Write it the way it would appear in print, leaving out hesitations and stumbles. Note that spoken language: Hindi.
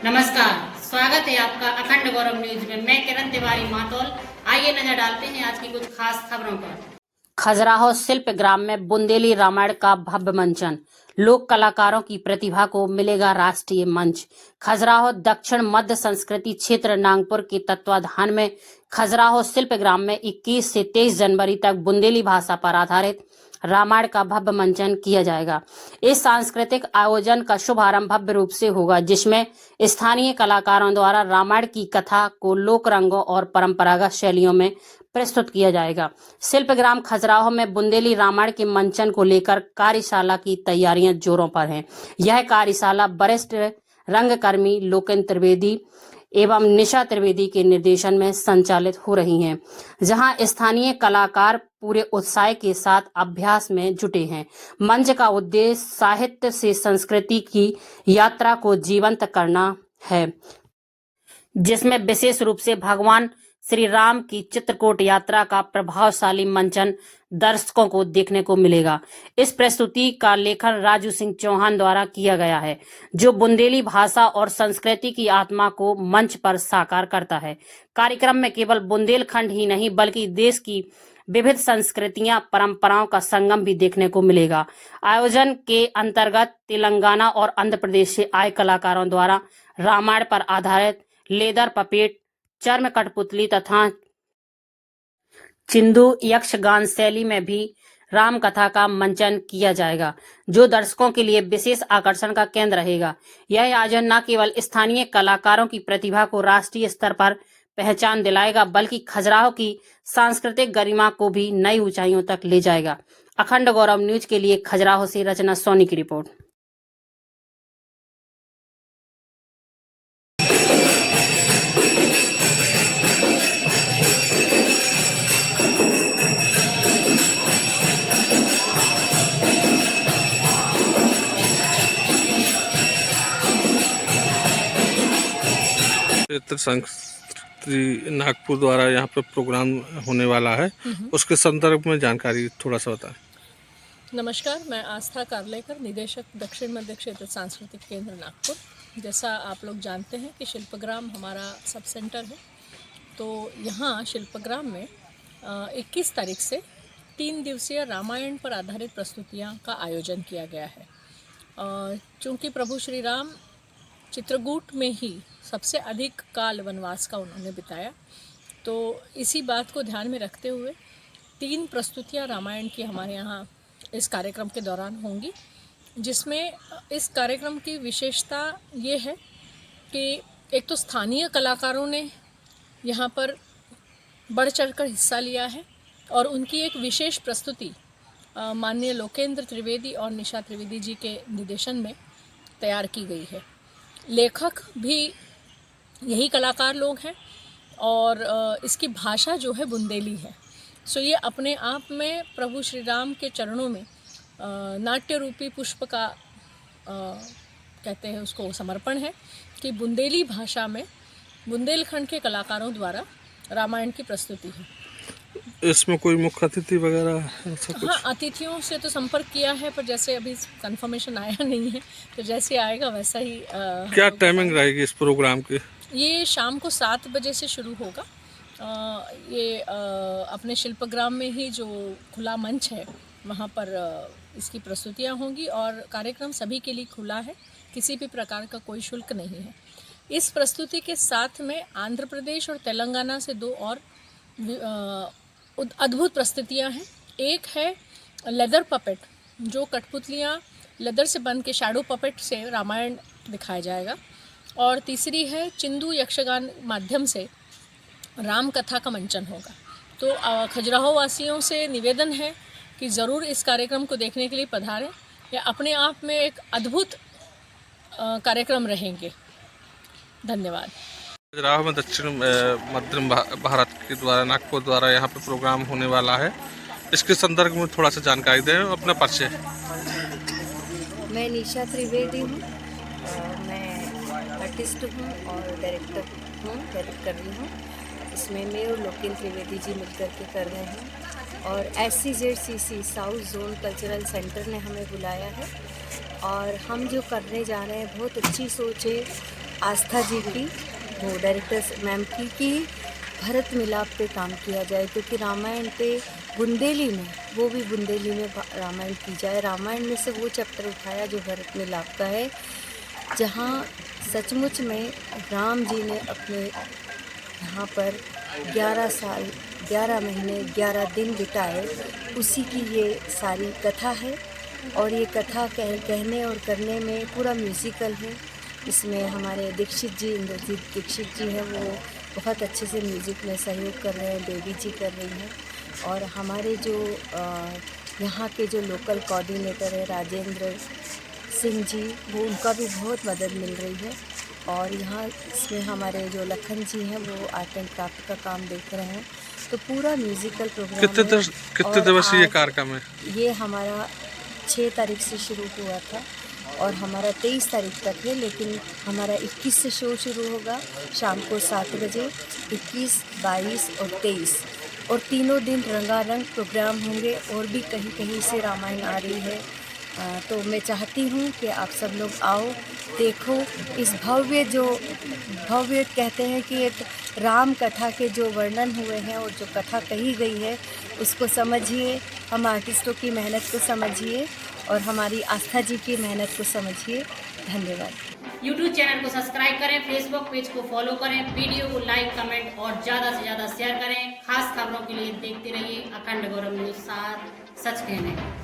नमस्कार, स्वागत है आपका अखंड गौरव न्यूज में। मैं किरण तिवारी मातौल। आइए नजर डालते हैं आज की कुछ खास खबरों पर। खजुराहो शिल्प ग्राम में बुंदेली रामायण का भव्य मंचन, लोक कलाकारों की प्रतिभा को मिलेगा राष्ट्रीय मंच। खजुराहो दक्षिण मध्य संस्कृति क्षेत्र नागपुर के तत्वाधान में खजुराहो शिल्प ग्राम में 21 से 23 जनवरी तक बुंदेली भाषा पर आधारित रामायण का भव्य मंचन किया जाएगा। इस सांस्कृतिक आयोजन का शुभारंभ भव्य रूप से होगा, जिसमें स्थानीय कलाकारों द्वारा रामायण की कथा को लोक रंगों और परंपरागत शैलियों में प्रस्तुत किया जाएगा। शिल्पग्राम खजुराहो में बुंदेली रामायण के मंचन को लेकर कार्यशाला की तैयारियां जोरों पर हैं। यह कार्यशाला वरिष्ठ रंगकर्मी लोकेंद्र त्रिवेदी एवं निशा त्रिवेदी के निर्देशन में संचालित हो रही हैं, जहां स्थानीय कलाकार पूरे उत्साह के साथ अभ्यास में जुटे हैं। मंच का उद्देश्य साहित्य से संस्कृति की यात्रा को जीवंत करना है, जिसमें विशेष रूप से भगवान श्री राम की चित्रकूट यात्रा का प्रभावशाली मंचन दर्शकों को देखने को मिलेगा। इस प्रस्तुति का लेखन राजू सिंह चौहान द्वारा किया गया है, जो बुंदेली भाषा और संस्कृति की आत्मा को मंच पर साकार करता है। कार्यक्रम में केवल बुंदेलखंड ही नहीं, बल्कि देश की विविध संस्कृतियां, परंपराओं का संगम भी देखने को मिलेगा। आयोजन के अंतर्गत तेलंगाना और आंध्र प्रदेश से आए कलाकारों द्वारा रामायण पर आधारित लेदर पपेट, चर्म कठपुतली तथा चिंदू यक्षगान शैली में भी राम कथा का मंचन किया जाएगा, जो दर्शकों के लिए विशेष आकर्षण का केंद्र रहेगा। यह आयोजन न केवल स्थानीय कलाकारों की प्रतिभा को राष्ट्रीय स्तर पर पहचान दिलाएगा, बल्कि खजुराहो की सांस्कृतिक गरिमा को भी नई ऊंचाइयों तक ले जाएगा। अखंड गौरव न्यूज के लिए खजुराहो से रचना सोनी की रिपोर्ट। क्षेत्र संस्कृति नागपुर द्वारा यहाँ पे प्रोग्राम होने वाला है, उसके संदर्भ में जानकारी थोड़ा सा बताएं। नमस्कार, मैं आस्था कारलेकर, निदेशक दक्षिण मध्य क्षेत्र सांस्कृतिक केंद्र नागपुर। जैसा आप लोग जानते हैं कि शिल्पग्राम हमारा सब सेंटर है, तो यहाँ शिल्पग्राम में 21 तारीख से 3 दिवसीय रामायण पर आधारित प्रस्तुतियाँ का आयोजन किया गया है। चूँकि प्रभु श्री राम चित्रकूट में ही सबसे अधिक काल वनवास का उन्होंने बिताया, तो इसी बात को ध्यान में रखते हुए 3 प्रस्तुतियाँ रामायण की हमारे यहाँ इस कार्यक्रम के दौरान होंगी, जिसमें इस कार्यक्रम की विशेषता ये है कि एक तो स्थानीय कलाकारों ने यहाँ पर बढ़ चढ़कर हिस्सा लिया है और उनकी एक विशेष प्रस्तुति माननीय लोकेंद्र त्रिवेदी और निशा त्रिवेदी जी के निर्देशन में तैयार की गई है। लेखक भी यही कलाकार लोग हैं और इसकी भाषा जो है बुंदेली है। सो ये अपने आप में प्रभु श्री राम के चरणों में नाट्य रूपी पुष्प का कहते हैं उसको समर्पण है कि बुंदेली भाषा में बुंदेलखंड के कलाकारों द्वारा रामायण की प्रस्तुति है। इसमें कोई मुख्य अतिथि वगैरह ऐसा कुछ? हाँ, अतिथियों से तो संपर्क किया है, पर जैसे अभी कंफर्मेशन आया नहीं है, तो जैसे आएगा वैसा ही क्या टाइमिंग रहेगी इस प्रोग्राम की? ये शाम को 7 बजे से शुरू होगा। ये अपने शिल्पग्राम में ही जो खुला मंच है वहाँ पर इसकी प्रस्तुतियाँ होंगी और कार्यक्रम सभी के लिए खुला है, किसी भी प्रकार का कोई शुल्क नहीं है। इस प्रस्तुति के साथ में आंध्र प्रदेश और तेलंगाना से 2 और अद्भुत प्रस्तुतियाँ हैं। एक है लेदर पपेट, जो कठपुतलियाँ लेदर से बन के शैडो पपेट से रामायण दिखाया जाएगा, और तीसरी है चिंदू यक्षगान माध्यम से राम कथा का मंचन होगा। तो खजुराहो वासियों से निवेदन है कि ज़रूर इस कार्यक्रम को देखने के लिए पधारें। यह अपने आप में एक अद्भुत कार्यक्रम रहेंगे। धन्यवाद। खजुराहो में दक्षिण मध्य भारत के द्वारा नागपुर द्वारा यहाँ पे प्रोग्राम होने वाला है, इसके संदर्भ में थोड़ा सा जानकारी दें, अपना परिचय। मैं निशा त्रिवेदी हूँ, मैं आर्टिस्ट हूँ और डायरेक्टर हूँ, डायरेक्ट कर रही हूँ। इसमें मैं और लोकेंद्र त्रिवेदी जी मिलकर के कर रहे हैं और SCZCC south zone cultural centre ने हमें बुलाया है और हम जो करने जा रहे हैं बहुत अच्छी सोच है आस्था जी की, वो डायरेक्टर मैम की, कि भरत मिलाप पे काम किया जाए, क्योंकि रामायण पे बुंदेली में, वो भी बुंदेली में रामायण की जाए। रामायण में से वो चैप्टर उठाया जो भरत मिलाप का है, जहाँ सचमुच में राम जी ने अपने यहाँ पर 11 साल 11 महीने 11 दिन बिताए, उसी की ये सारी कथा है। और ये कथा कहने और करने में पूरा म्यूज़िकल है। इसमें हमारे दीक्षित जी, इंद्रजीत दीक्षित जी हैं, वो बहुत अच्छे से म्यूज़िक में सहयोग कर रहे हैं, बेबी जी कर रही हैं। और हमारे जो यहाँ के जो लोकल कोऑर्डिनेटर है राजेंद्र सिंह जी, वो उनका भी बहुत मदद मिल रही है। और यहाँ इसमें हमारे जो लखन जी हैं, वो आर्ट एंड क्राफ्ट का काम देख रहे हैं। तो पूरा म्यूज़िकल प्रोग्राम कितने दिवसीय ये कार्यक्रम है? ये हमारा 6 तारीख से शुरू हुआ था और हमारा 23 तारीख तक है, लेकिन हमारा 21 से शो शुरू होगा शाम को 7 बजे, 21, 22 और 23, और तीनों दिन रंगारंग प्रोग्राम होंगे। और भी कहीं कहीं से रामायण आ रही है, तो मैं चाहती हूँ कि आप सब लोग आओ, देखो इस भव्य कहते हैं कि एक राम कथा के जो वर्णन हुए हैं और जो कथा कही गई है, उसको समझिए, हम आर्टिस्टों की मेहनत को समझिए और हमारी आस्था जी की मेहनत को समझिए। धन्यवाद। यूट्यूब चैनल को सब्सक्राइब करें, फेसबुक पेज को फॉलो करें, वीडियो को लाइक, कमेंट और ज़्यादा से ज़्यादा शेयर करें। खास खबरों के लिए देखते रहिए अखंड गौरव न्यूज़, सच कहने।